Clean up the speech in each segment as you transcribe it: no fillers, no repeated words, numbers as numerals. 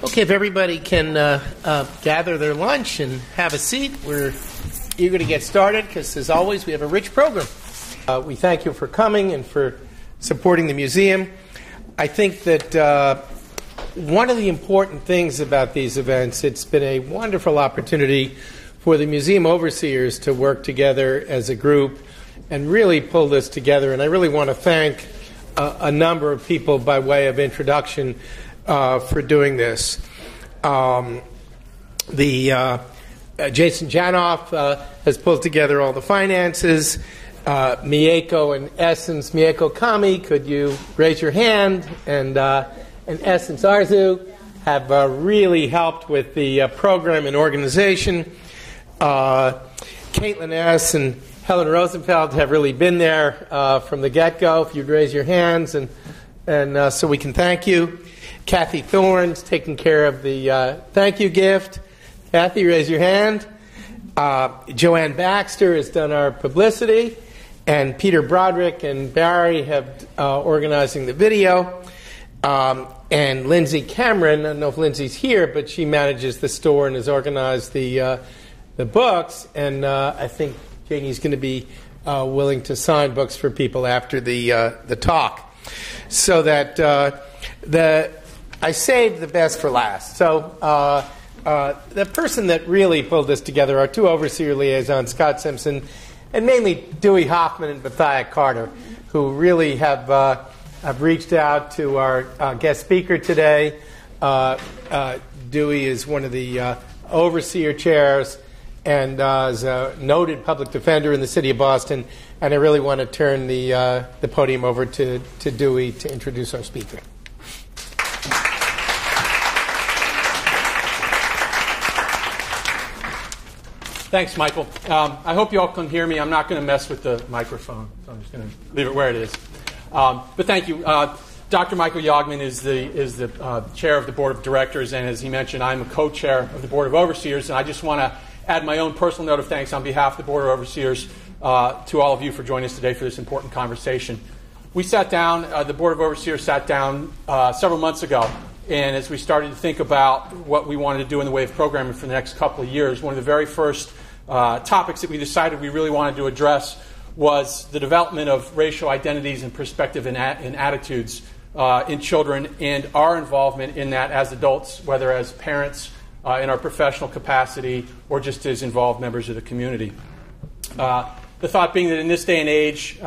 Okay, if everybody can gather their lunch and have a seat, we're eager to get started because, as always, we have a rich program. We thank you for coming and for supporting the museum. I think that one of the important things about these events, it's been a wonderful opportunity for the museum overseers to work together as a group and really pull this together. And I really want to thank a number of people by way of introduction for doing this. Jason Janoff has pulled together all the finances. Mieko and Essence, Mieko Kami, could you raise your hand? And Essence Arzu have really helped with the program and organization. Caitlin S. and Helen Rosenfeld have really been there from the get-go. If you'd raise your hands, and so we can thank you. Kathy Thorne's taking care of the thank you gift. Kathy, raise your hand. Joanne Baxter has done our publicity. And Peter Broderick and Barry have organizing the video. And Lindsay Cameron, I don't know if Lindsay's here, but she manages the store and has organized the books. And I think Janie's going to be willing to sign books for people after the talk. So that I saved the best for last. So the person that really pulled this together are two overseer liaisons, Scott Simpson, and mainly Dewey Hoffman and Bethiah Carter, who really have reached out to our guest speaker today. Dewey is one of the overseer chairs and is a noted public defender in the city of Boston. And I really want to turn the podium over to Dewey to introduce our speaker. Thanks, Michael. I hope you all can hear me. I'm not going to mess with the microphone, so I'm just going to leave it where it is. But thank you. Dr. Michael Yogman is the chair of the board of directors, and as he mentioned, I'm a co-chair of the board of overseers, and I just want to add my own personal note of thanks on behalf of the board of overseers to all of you for joining us today for this important conversation. We sat down, the board of overseers sat down several months ago, and as we started to think about what we wanted to do in the way of programming for the next couple of years, one of the very first topics that we decided we really wanted to address was the development of racial identities and perspective and attitudes in children, and our involvement in that as adults, whether as parents, in our professional capacity, or just as involved members of the community. The thought being that in this day and age,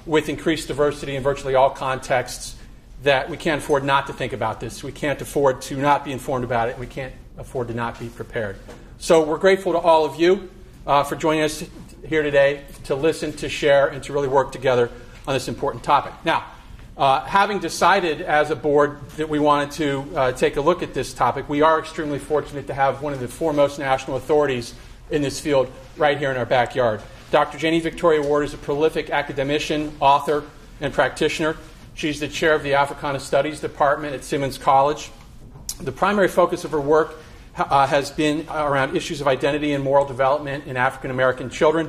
with increased diversity in virtually all contexts, that we can't afford not to think about this. We can't afford to not be informed about it. We can't afford to not be prepared. So we're grateful to all of you for joining us here today to listen, to share, and to really work together on this important topic. Now, having decided as a board that we wanted to take a look at this topic, we are extremely fortunate to have one of the foremost national authorities in this field right here in our backyard. Dr. Janie Victoria Ward is a prolific academician, author, and practitioner. She's the chair of the Africana Studies Department at Simmons College. The primary focus of her work has been around issues of identity and moral development in African American children,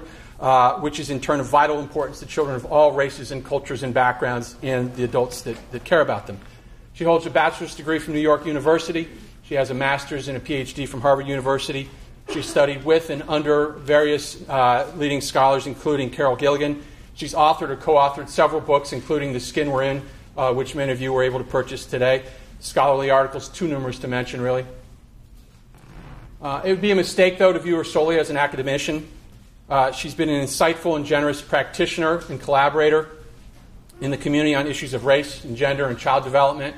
which is in turn of vital importance to children of all races and cultures and backgrounds and the adults that care about them. She holds a bachelor's degree from New York University. She has a master's and a PhD from Harvard University. She studied with and under various leading scholars, including Carol Gilligan. She's authored or co-authored several books, including The Skin We're In, which many of you were able to purchase today. Scholarly articles, too numerous to mention, really. It would be a mistake, though, to view her solely as an academician. She's been an insightful and generous practitioner and collaborator in the community on issues of race and gender and child development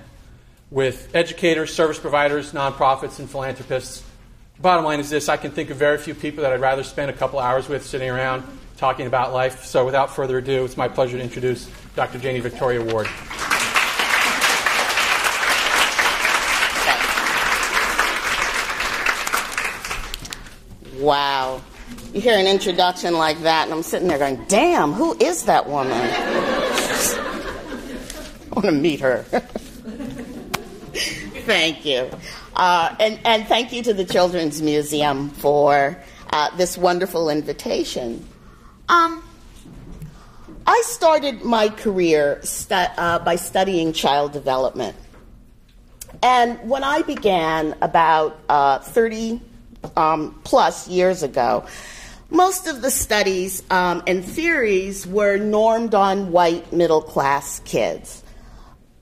with educators, service providers, nonprofits, and philanthropists. Bottom line is this: I can think of very few people that I'd rather spend a couple hours with sitting around talking about life. So without further ado, it's my pleasure to introduce Dr. Janie Victoria Ward. Wow. You hear an introduction like that, and I'm sitting there going, damn, who is that woman? I want to meet her. Thank you. And thank you to the Children's Museum for this wonderful invitation. I started my career by studying child development. And when I began about 30 plus years ago, most of the studies and theories were normed on white middle-class kids.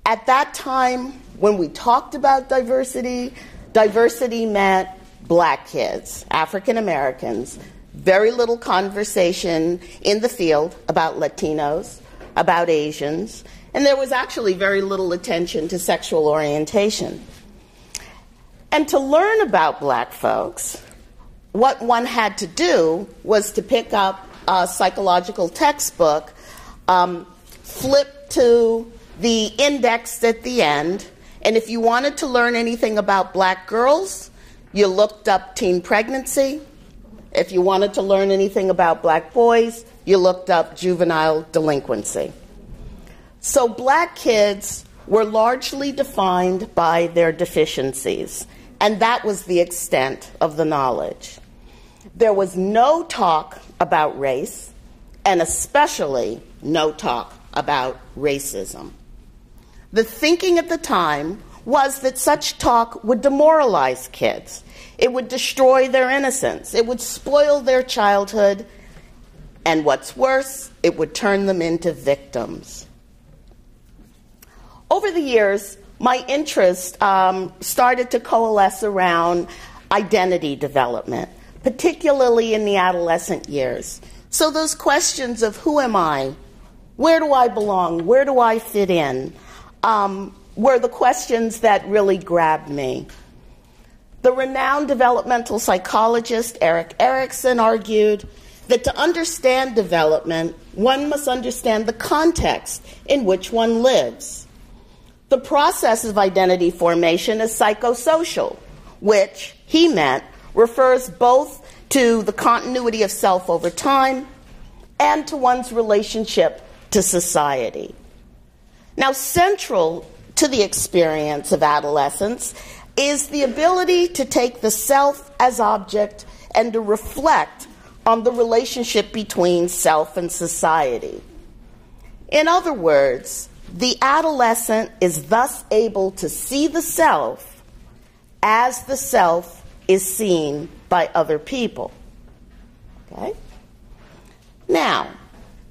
At that time, when we talked about diversity, diversity meant black kids, African Americans, very little conversation in the field about Latinos, about Asians, and there was actually very little attention to sexual orientation. And to learn about black folks, what one had to do was to pick up a psychological textbook, flip to the index at the end, and if you wanted to learn anything about black girls, you looked up teen pregnancy. If you wanted to learn anything about black boys, you looked up juvenile delinquency. So black kids were largely defined by their deficiencies, and that was the extent of the knowledge. There was no talk about race, and especially no talk about racism. The thinking at the time was that such talk would demoralize kids. It would destroy their innocence. It would spoil their childhood. And what's worse, it would turn them into victims. Over the years, my interest started to coalesce around identity development, particularly in the adolescent years. So those questions of who am I, where do I belong, where do I fit in, were the questions that really grabbed me. The renowned developmental psychologist Erik Erikson argued that to understand development, one must understand the context in which one lives. The process of identity formation is psychosocial, which, he meant, refers both to the continuity of self over time and to one's relationship to society. Now, central to the experience of adolescence is the ability to take the self as object and to reflect on the relationship between self and society. In other words, the adolescent is thus able to see the self as the self is seen by other people. Okay? Now,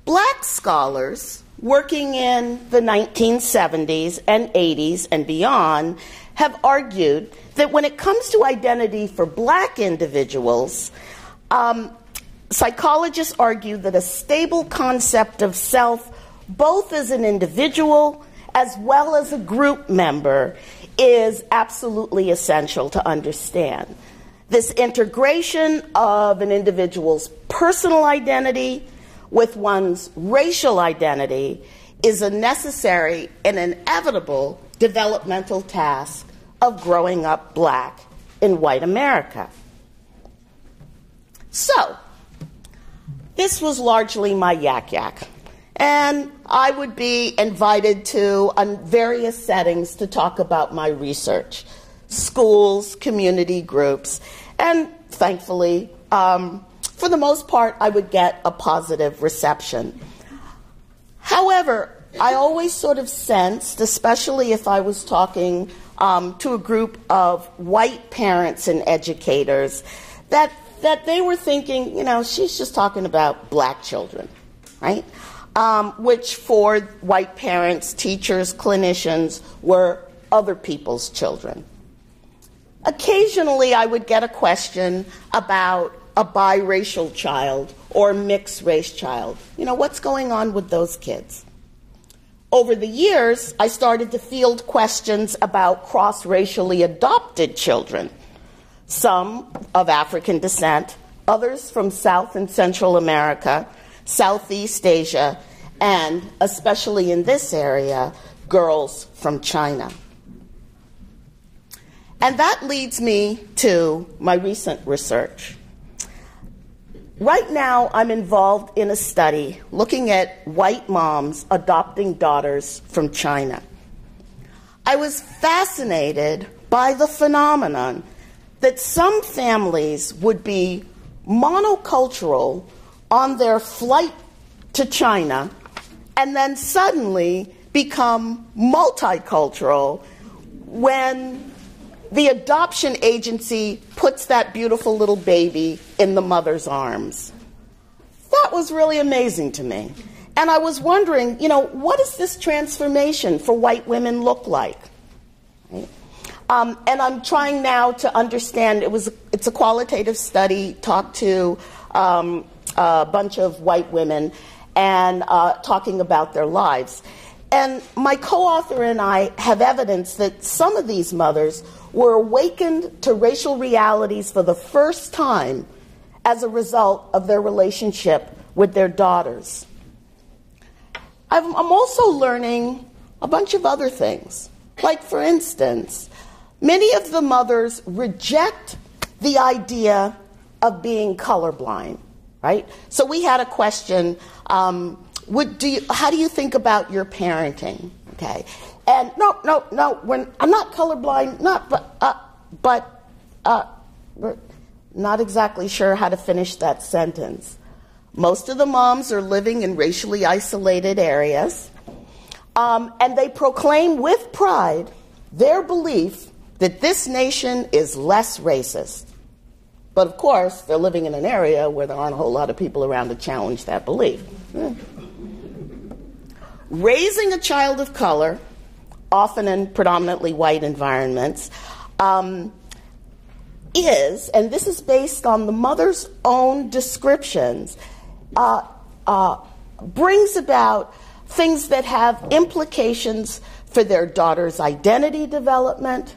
black scholars working in the 1970s and 80s and beyond have argued that when it comes to identity for black individuals, psychologists argue that a stable concept of self, both as an individual as well as a group member, is absolutely essential to understand. This integration of an individual's personal identity with one's racial identity is a necessary and inevitable developmental task of growing up black in white America. So, this was largely my yak. And I would be invited to various settings to talk about my research, schools, community groups, and thankfully, for the most part, I would get a positive reception. However, I always sort of sensed, especially if I was talking to a group of white parents and educators, that they were thinking, she's just talking about black children, right? Which for white parents, teachers, clinicians, were other people's children. Occasionally, I would get a question about a biracial child or mixed-race child. What's going on with those kids? Over the years, I started to field questions about cross-racially adopted children, some of African descent, others from South and Central America, Southeast Asia, and, especially in this area, girls from China. And that leads me to my recent research. Right now, I'm involved in a study looking at white moms adopting daughters from China. I was fascinated by the phenomenon that some families would be monocultural on their flight to China and then suddenly become multicultural when the adoption agency puts that beautiful little baby in the mother's arms. That was really amazing to me. And I was wondering, what does this transformation for white women look like? Right? And I'm trying now to understand, it's a qualitative study, talked to a bunch of white women and talking about their lives. And my co-author and I have evidence that some of these mothers were awakened to racial realities for the first time as a result of their relationship with their daughters. I'm also learning a bunch of other things. Like, for instance, many of the mothers reject the idea of being colorblind, right? So we had a question, how do you think about your parenting? Okay. And no, I'm not colorblind, we're not exactly sure how to finish that sentence. Most of the moms are living in racially isolated areas, and they proclaim with pride their belief that this nation is less racist. But of course, they're living in an area where there aren't a whole lot of people around to challenge that belief. Raising a child of color, often in predominantly white environments, is, and this is based on the mother's own descriptions, brings about things that have implications for their daughter's identity development,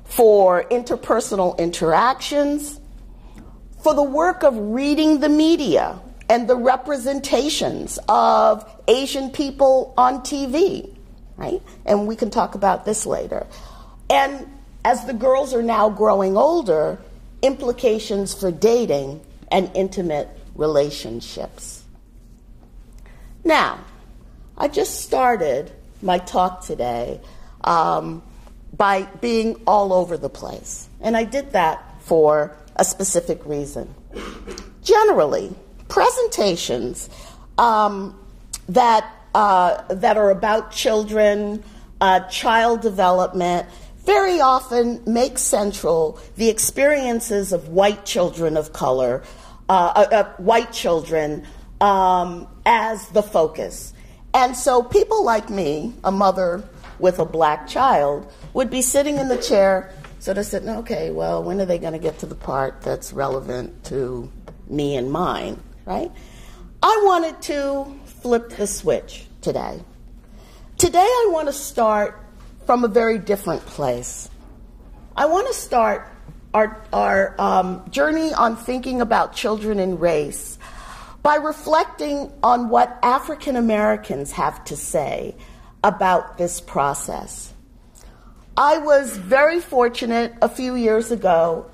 for interpersonal interactions, for the work of reading the media and the representations of Asian people on TV, right? And we can talk about this later. And as the girls are now growing older, implications for dating and intimate relationships. Now, I just started my talk today by being all over the place. And I did that for a specific reason. Generally, presentations that are about children, child development, very often make central the experiences of white children of color, white children as the focus. And so people like me, a mother with a black child, would be sitting in the chair sort of sitting, okay, well, when are they going to get to the part that's relevant to me and mine, right? I wanted to flip the switch today. Today I want to start from a very different place. I want to start our journey on thinking about children and race by reflecting on what African Americans have to say about this process. I was very fortunate a few years ago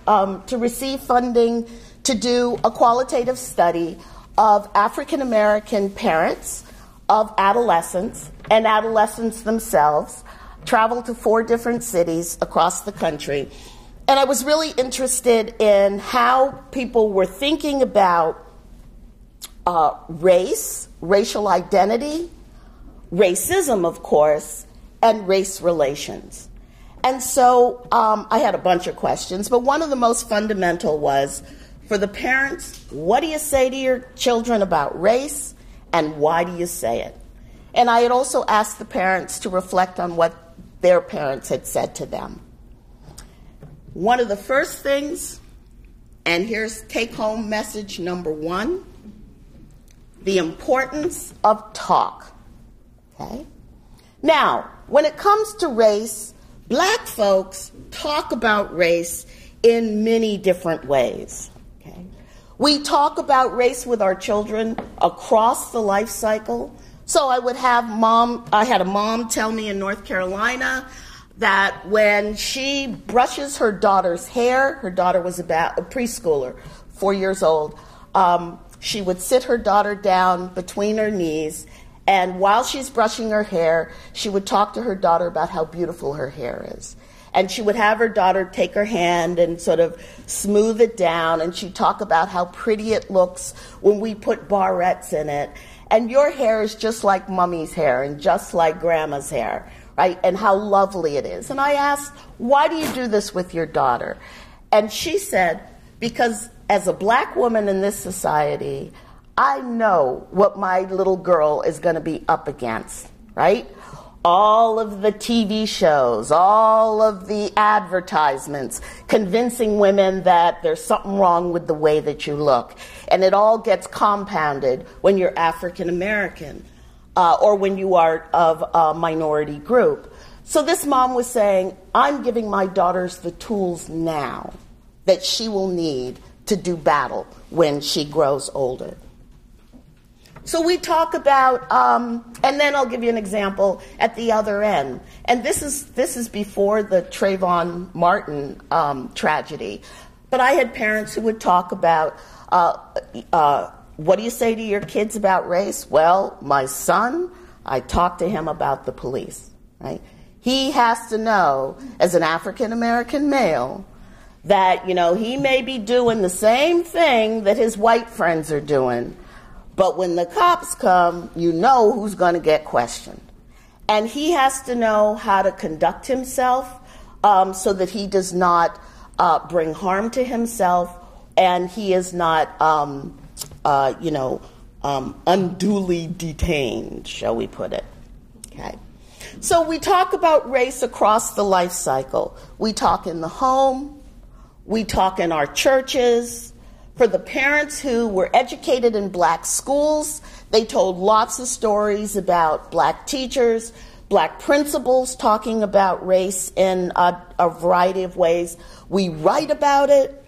to receive funding to do a qualitative study of African American parents of adolescents and adolescents themselves, traveled to 4 different cities across the country. And I was really interested in how people were thinking about race, racial identity, racism, of course, and race relations. And so I had a bunch of questions, but one of the most fundamental was, for the parents, what do you say to your children about race, and why do you say it? And I had also asked the parents to reflect on what their parents had said to them. One of the first things, and here's take-home message number 1, the importance of talk. Okay? Now, when it comes to race, black folks talk about race in many different ways. Okay? We talk about race with our children across the life cycle. So I had a mom tell me in North Carolina that when she brushes her daughter's hair, her daughter was about a preschooler, 4 years old, she would sit her daughter down between her knees, and while she's brushing her hair, she would talk to her daughter about how beautiful her hair is. And she would have her daughter take her hand and sort of smooth it down, and she'd talk about how pretty it looks when we put barrettes in it. And your hair is just like mommy's hair and just like grandma's hair, right? And how lovely it is. And I asked, why do you do this with your daughter? And she said, because as a black woman in this society, I know what my little girl is going to be up against, right? All of the TV shows, all of the advertisements, convincing women that there's something wrong with the way that you look. And it all gets compounded when you're African American or when you are of a minority group. So this mom was saying, I'm giving my daughters the tools now that she will need to do battle when she grows older. So we talk about, and then I'll give you an example at the other end. And this is before the Trayvon Martin tragedy. But I had parents who would talk about, what do you say to your kids about race? Well, my son, I talk to him about the police, right? He has to know, as an African American male, that, he may be doing the same thing that his white friends are doing, but when the cops come, you know who's going to get questioned. And he has to know how to conduct himself so that he does not bring harm to himself and he is not, unduly detained, shall we put it. Okay. So we talk about race across the life cycle. We talk in the home. We talk in our churches. For the parents who were educated in black schools, they told lots of stories about black teachers, black principals talking about race in a variety of ways. We write about it.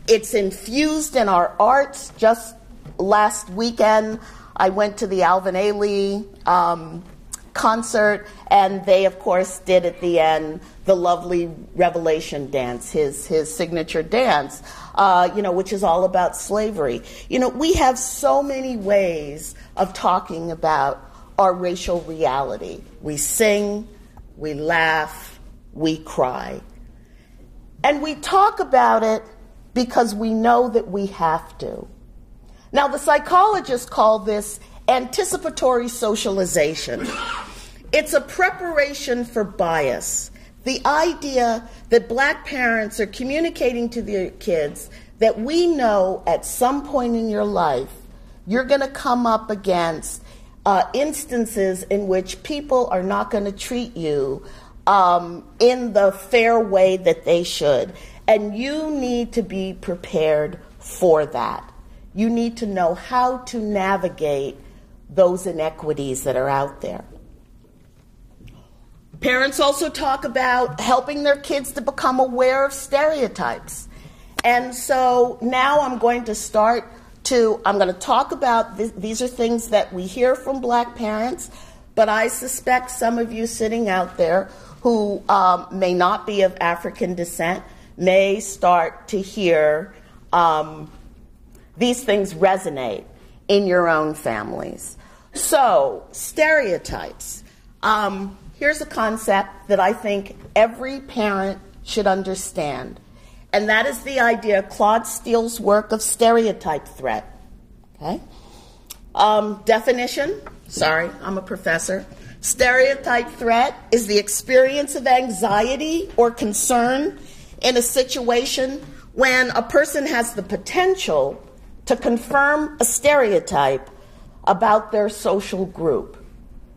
It's infused in our arts. Just last weekend, I went to the Alvin Ailey concert, and they, of course, did at the end the lovely Revelation dance, his signature dance, which is all about slavery. We have so many ways of talking about our racial reality. We sing, we laugh, we cry. And we talk about it because we know that we have to. Now, the psychologists call this anticipatory socialization. It's a preparation for bias. The idea that black parents are communicating to their kids that we know at some point in your life you're going to come up against instances in which people are not going to treat you in the fair way that they should. And you need to be prepared for that. You need to know how to navigate those inequities that are out there. Parents also talk about helping their kids to become aware of stereotypes. And so now I'm going to talk about these are things that we hear from black parents, but I suspect some of you sitting out there who may not be of African descent may start to hear these things resonate in your own families. So, stereotypes. Here's a concept that I think every parent should understand, and that is the idea, Claude Steele's work of stereotype threat. Okay? Definition, sorry, I'm a professor. Stereotype threat is the experience of anxiety or concern in a situation when a person has the potential to confirm a stereotype about their social group.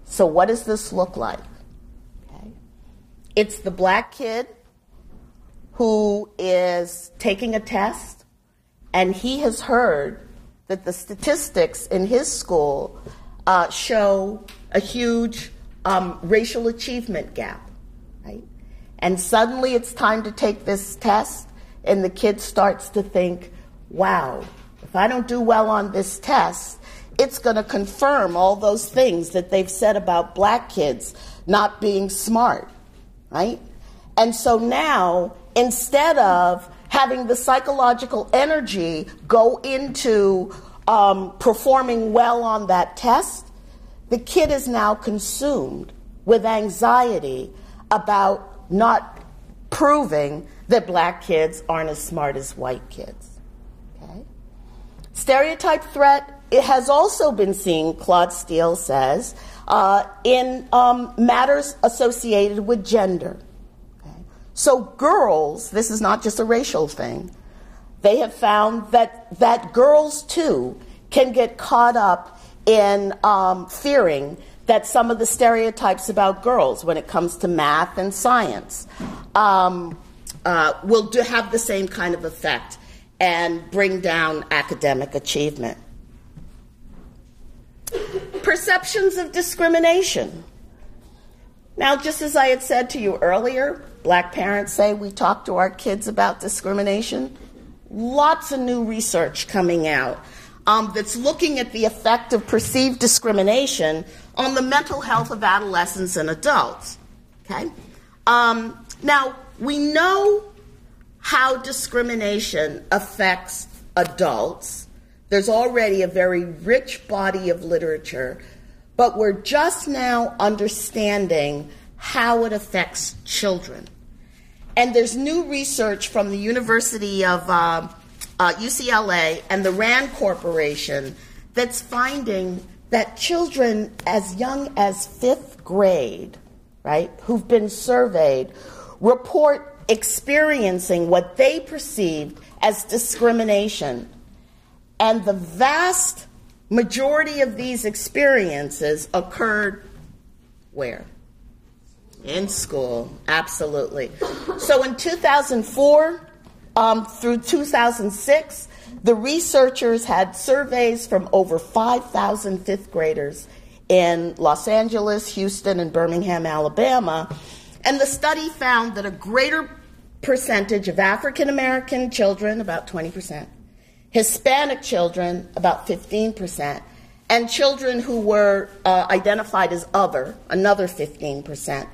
So what does this look like? Okay. It's the black kid who is taking a test, and he has heard that the statistics in his school show a huge racial achievement gap, right? And suddenly it's time to take this test, and the kid starts to think, wow, if I don't do well on this test, it's going to confirm all those things that they've said about black kids not being smart, right? And so now, instead of having the psychological energy go into performing well on that test, the kid is now consumed with anxiety about not proving that black kids aren't as smart as white kids. Okay? Stereotype threat, it has also been seen, Claude Steele says, in matters associated with gender. Okay? So girls, this is not just a racial thing, they have found that girls, too, can get caught up in fearing that some of the stereotypes about girls when it comes to math and science will have the same kind of effect and bring down academic achievement. Perceptions of discrimination. Now, just as I had said to you earlier, black parents say we talk to our kids about discrimination. Lots of new research coming out that's looking at the effect of perceived discrimination on the mental health of adolescents and adults. Okay? Now, we know how discrimination affects adults. There's already a very rich body of literature, but we're just now understanding how it affects children. And there's new research from the University of UCLA and the RAND Corporation that's finding that children as young as 5th grade, right, who've been surveyed, report experiencing what they perceived as discrimination. And the vast majority of these experiences occurred where? In school, absolutely. So in 2004 through 2006, the researchers had surveys from over 5,000 fifth graders in Los Angeles, Houston, and Birmingham, Alabama. And the study found that a greater percentage of African American children, about 20%, Hispanic children, about 15%, and children who were identified as other, another 15%,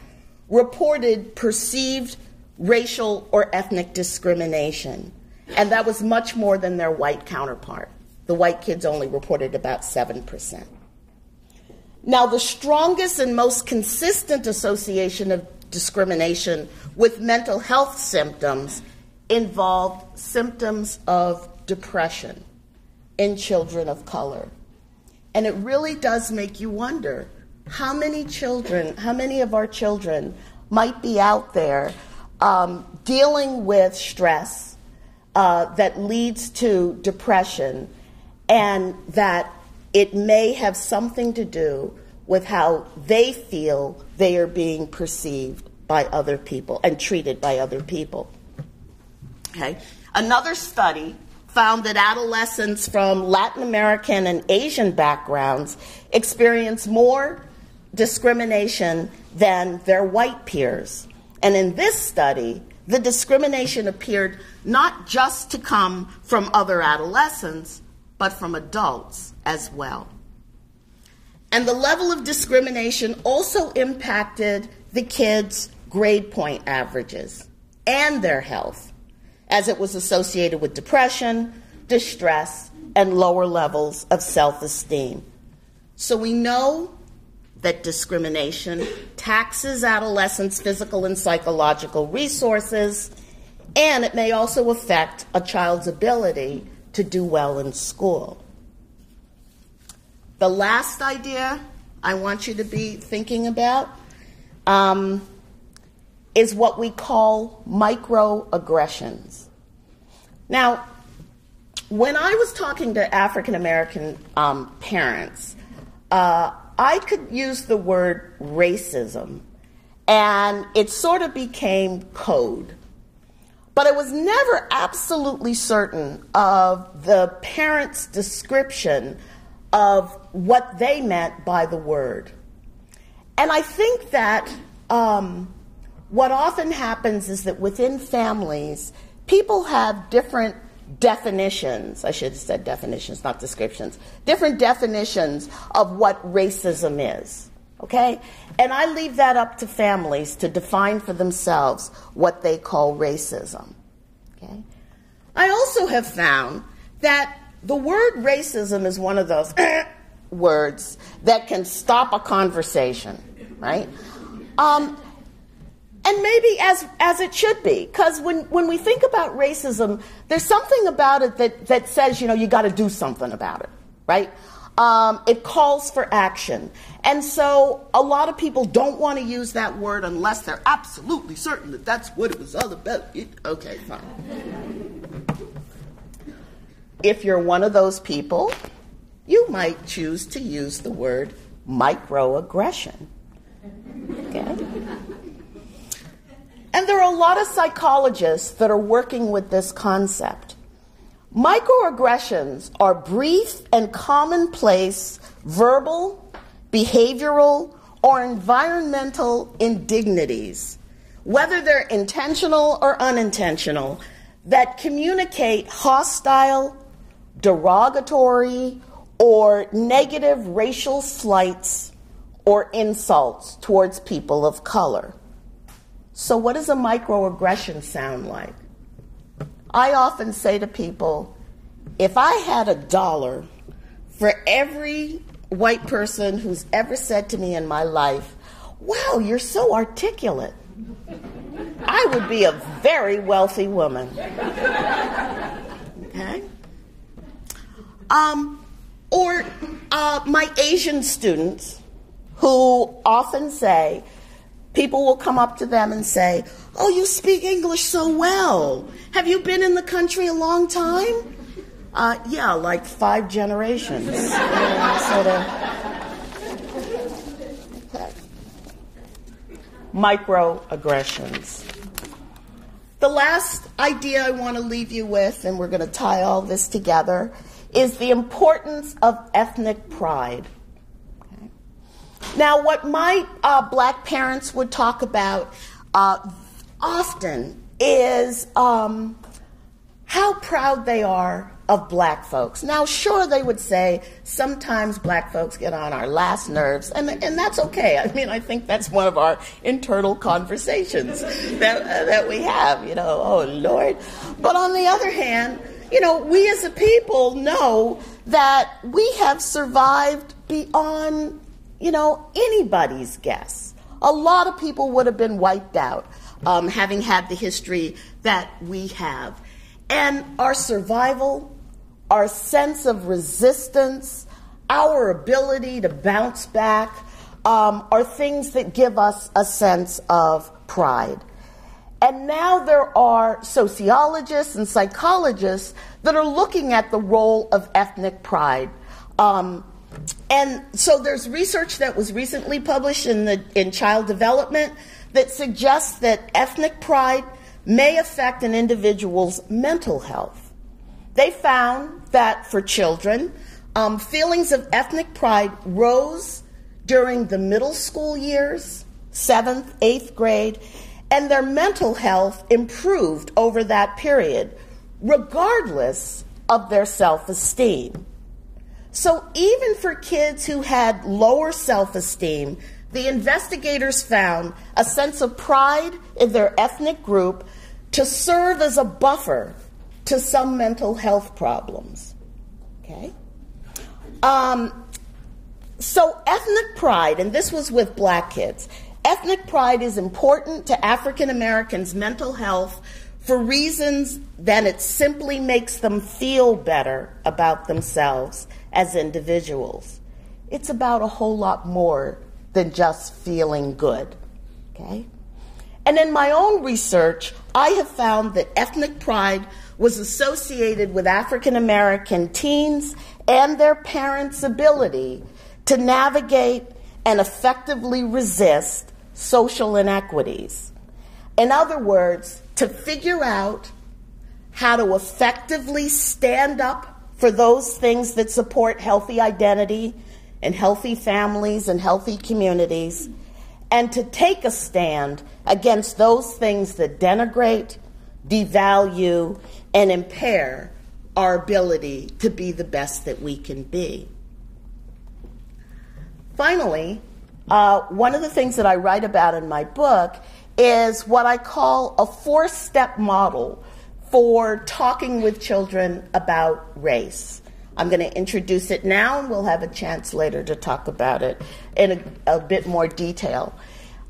reported perceived racial or ethnic discrimination. And that was much more than their white counterpart. The white kids only reported about 7%. Now, the strongest and most consistent association of discrimination with mental health symptoms involved symptoms of depression in children of color. And it really does make you wonder how many of our children might be out there dealing with stress that leads to depression, and that it may have something to do with how they feel they are being perceived by other people and treated by other people. Okay. Another study found that adolescents from Latin American and Asian backgrounds experience more discrimination than their white peers. And in this study, the discrimination appeared not just to come from other adolescents, but from adults as well. And the level of discrimination also impacted the kids' grade point averages and their health, as it was associated with depression, distress, and lower levels of self-esteem. So we know that discrimination taxes adolescents' physical and psychological resources, and it may also affect a child's ability to do well in school. The last idea I want you to be thinking about is what we call microaggressions. Now, when I was talking to African American parents, I could use the word racism, and it sort of became code. But I was never absolutely certain of the parents' description of what they meant by the word. And I think that what often happens is that within families, people have different definitions. I should have said definitions, not descriptions. Different definitions of what racism is, okay? And I leave that up to families to define for themselves what they call racism, okay? I also have found that the word racism is one of those words that can stop a conversation, right? And maybe as it should be, because when we think about racism, there's something about it that says, you got to do something about it, right? it calls for action. And so a lot of people don't want to use that word unless they're absolutely certain that that's what it was all about. Okay, fine. If you're one of those people, you might choose to use the word microaggression. Okay? And there are a lot of psychologists that are working with this concept. Microaggressions are brief and commonplace verbal, behavioral, or environmental indignities, whether they're intentional or unintentional, that communicate hostile, derogatory, or negative racial slights or insults towards people of color. So what does a microaggression sound like? I often say to people, if I had $1 for every white person who's ever said to me in my life, wow, you're so articulate, I would be a very wealthy woman. Okay? Or my Asian students who often say, people will come up to them and say, oh, you speak English so well. Have you been in the country a long time? Yeah, like 5 generations. Okay. Microaggressions. The last idea I want to leave you with, and we're going to tie all this together, is the importance of ethnic pride. Okay. Now, what my black parents would talk about often is how proud they are of black folks. Now, sure, they would say sometimes black folks get on our last nerves, and that's okay. I mean, I think that's one of our internal conversations that we have, oh, Lord. But on the other hand, we as a people know that we have survived beyond, anybody's guess. A lot of people would have been wiped out, having had the history that we have. And our survival, our sense of resistance, our ability to bounce back, are things that give us a sense of pride. And now there are sociologists and psychologists that are looking at the role of ethnic pride. And so there's research that was recently published in Child Development that suggests that ethnic pride may affect an individual's mental health. They found that for children, feelings of ethnic pride rose during the middle school years, 7th, 8th grade, and their mental health improved over that period, regardless of their self-esteem. So even for kids who had lower self-esteem, the investigators found a sense of pride in their ethnic group to serve as a buffer to some mental health problems. Okay? So ethnic pride, and this was with black kids, ethnic pride is important to African Americans' mental health for reasons that it simply makes them feel better about themselves as individuals. It's about a whole lot more than just feeling good. Okay? And in my own research, I have found that ethnic pride was associated with African American teens and their parents' ability to navigate and effectively resist social inequities. In other words, to figure out how to effectively stand up for those things that support healthy identity and healthy families and healthy communities, and to take a stand against those things that denigrate, devalue, and impair our ability to be the best that we can be. Finally, one of the things that I write about in my book is what I call a 4-step model for talking with children about race. I'm going to introduce it now, and we'll have a chance later to talk about it in a bit more detail.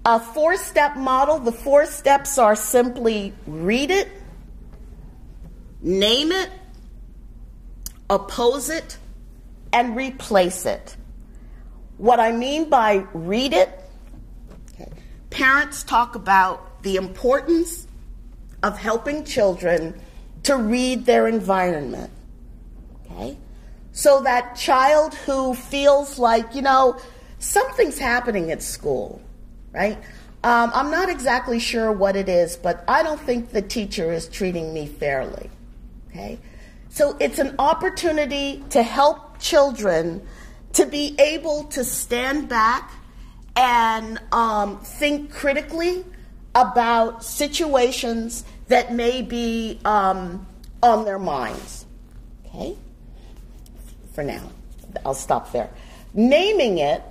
A 4-step model, the 4 steps are simply read it, name it, oppose it, and replace it. What I mean by read it, okay, parents talk about the importance of helping children to read their environment. Okay? So that child who feels like, something's happening at school, right? I'm not exactly sure what it is, but I don't think the teacher is treating me fairly. Okay? So it's an opportunity to help children to be able to stand back and think critically about situations that may be on their minds. Okay? For now, I'll stop there. Naming it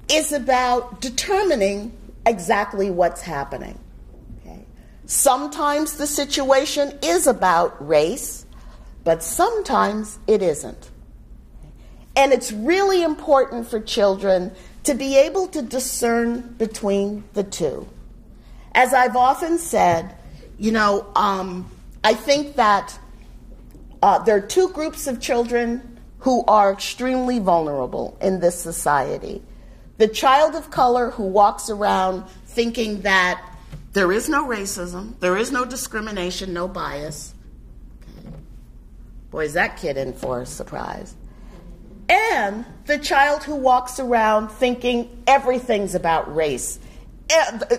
is about determining exactly what's happening. Okay? Sometimes the situation is about race, but sometimes it isn't. And it's really important for children to be able to discern between the two. As I've often said, I think that there are two groups of children who are extremely vulnerable in this society. The child of color who walks around thinking that there is no racism, there is no discrimination, no bias. Okay. Boy, is that kid in for a surprise. And the child who walks around thinking everything's about race.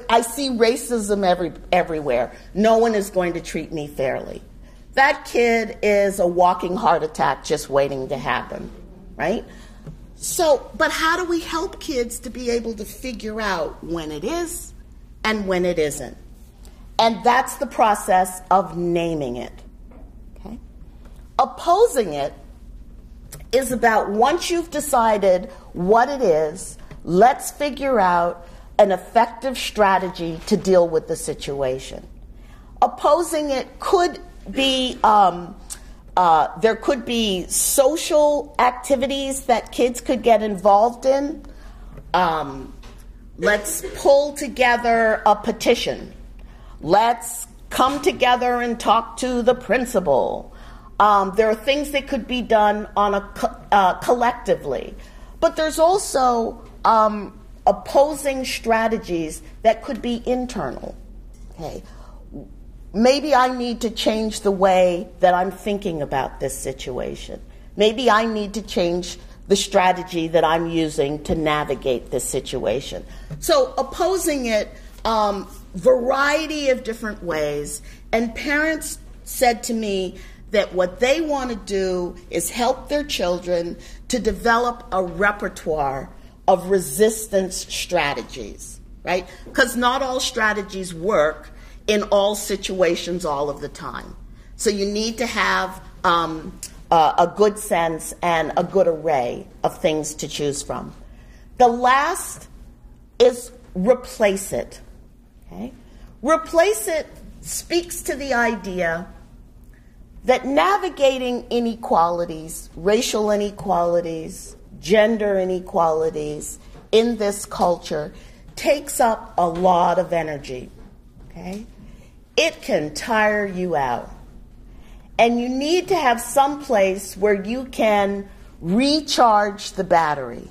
I see racism everywhere. No one is going to treat me fairly. That kid is a walking heart attack just waiting to happen, right? So, but how do we help kids to be able to figure out when it is and when it isn't? And that's the process of naming it. Okay? Opposing it is about once you've decided what it is, let's figure out an effective strategy to deal with the situation. Opposing it could be, there could be social activities that kids could get involved in. Let's pull together a petition. Let's come together and talk to the principal. There are things that could be done on collectively. But there's also opposing strategies that could be internal. Okay, maybe I need to change the way that I'm thinking about this situation. Maybe I need to change the strategy that I'm using to navigate this situation. So opposing it, variety of different ways. And parents said to me that what they want to do is help their children to develop a repertoire of resistance strategies, right? Because not all strategies work in all situations all of the time. So you need to have a good sense and a good array of things to choose from. The last is replace it. Okay? Replace it speaks to the idea that navigating inequalities, racial inequalities, gender inequalities in this culture takes up a lot of energy. Okay? It can tire you out. And you need to have some place where you can recharge the battery.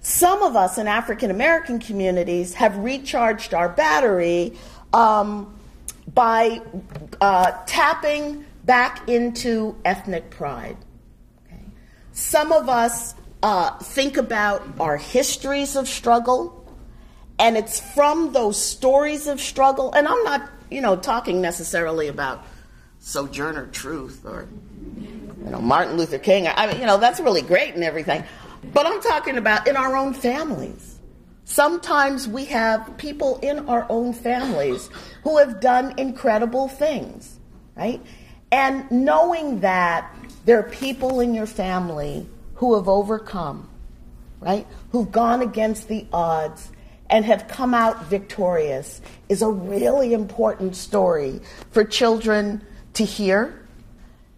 Some of us in African American communities have recharged our battery by tapping back into ethnic pride. Okay? Some of us think about our histories of struggle, and it's from those stories of struggle, and I'm not, talking necessarily about Sojourner Truth or, Martin Luther King. I mean, that's really great and everything, but I'm talking about in our own families. Sometimes we have people in our own families who have done incredible things, right? And knowing that there are people in your family who have overcome, right? Who've gone against the odds and have come out victorious is a really important story for children to hear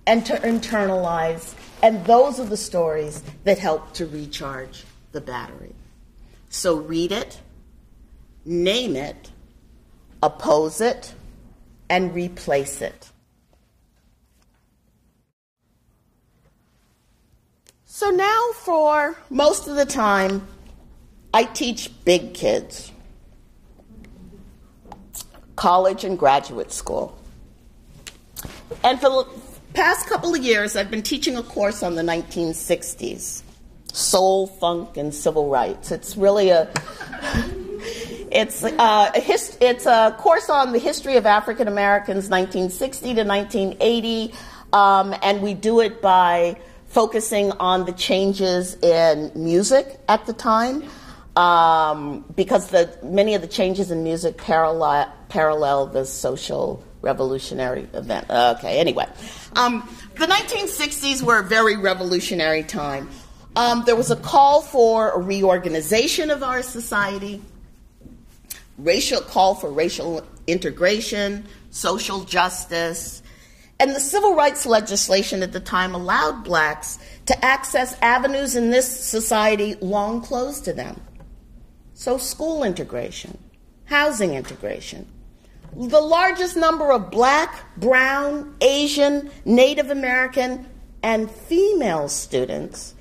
and to internalize. And those are the stories that help to recharge the battery. So read it, name it, oppose it, and replace it. So now for most of the time, I teach big kids, college and graduate school. And for the past couple of years, I've been teaching a course on the 1960s, soul, funk, and civil rights. It's really it's a course on the history of African Americans, 1960 to 1980, and we do it by focusing on the changes in music at the time, because many of the changes in music parallel the social revolutionary event. Okay, anyway. The 1960s were a very revolutionary time. There was a call for a reorganization of our society, call for racial integration, social justice, and the civil rights legislation at the time allowed blacks to access avenues in this society long closed to them. So school integration, housing integration. The largest number of black, brown, Asian, Native American, and female students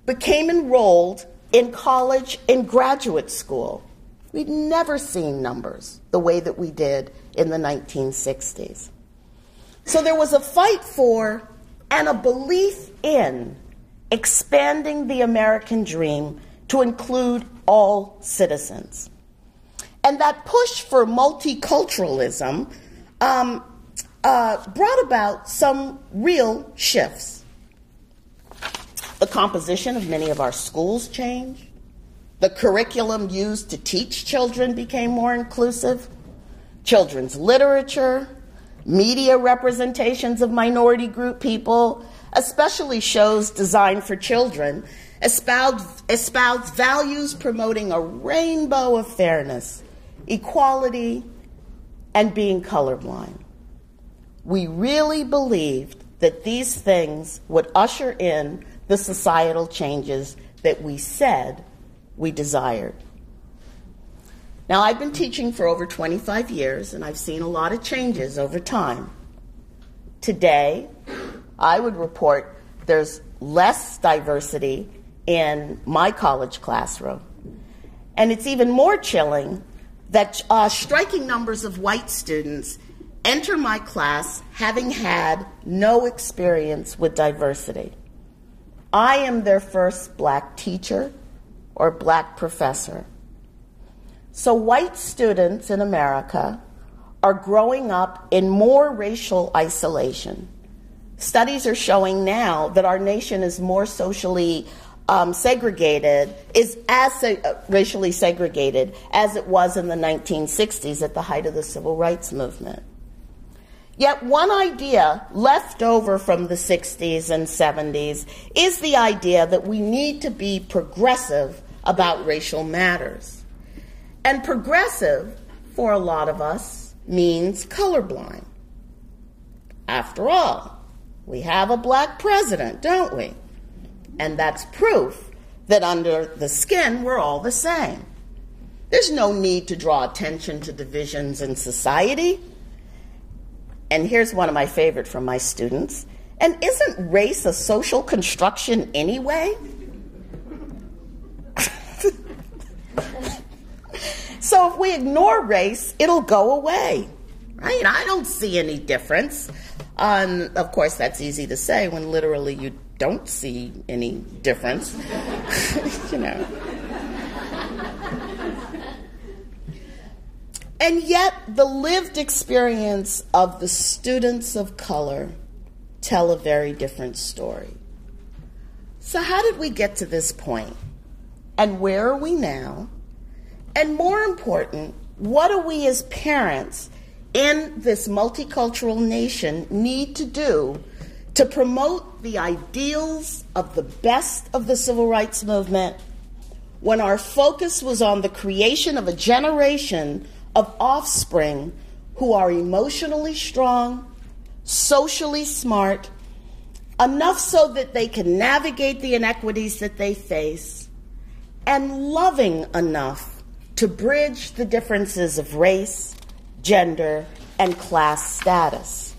became enrolled in college and graduate school. We'd never seen numbers the way that we did in the 1960s. So there was a fight for and a belief in expanding the American dream to include all citizens. And that push for multiculturalism brought about some real shifts. The composition of many of our schools changed. The curriculum used to teach children became more inclusive. Children's literature, media representations of minority group people, especially shows designed for children, espoused values promoting a rainbow of fairness, equality, and being colorblind. We really believed that these things would usher in the societal changes that we said we desired. Now, I've been teaching for over 25 years, and I've seen a lot of changes over time. Today, I would report there's less diversity in my college classroom. And it's even more chilling that striking numbers of white students enter my class having had no experience with diversity. I am their first black teacher or black professor. So white students in America are growing up in more racial isolation. Studies are showing now that our nation is more socially segregated, is as racially segregated as it was in the 1960s at the height of the civil rights movement. Yet one idea left over from the 60s and 70s is the idea that we need to be progressive about racial matters. And progressive, for a lot of us, means colorblind. After all, we have a black president, don't we? And that's proof that under the skin, we're all the same. There's no need to draw attention to divisions in society. And here's one of my favorite from my students. And isn't race a social construction anyway? So if we ignore race, it'll go away, right? I don't see any difference. Of course, that's easy to say when literally you don't see any difference, you know. And yet, the lived experience of the students of color tell a very different story. So how did we get to this point? And where are we now? And more important, what do we as parents in this multicultural nation need to do to promote the ideals of the best of the civil rights movement when our focus was on the creation of a generation of offspring who are emotionally strong, socially smart, enough so that they can navigate the inequities that they face, and loving enough to bridge the differences of race, gender, and class status.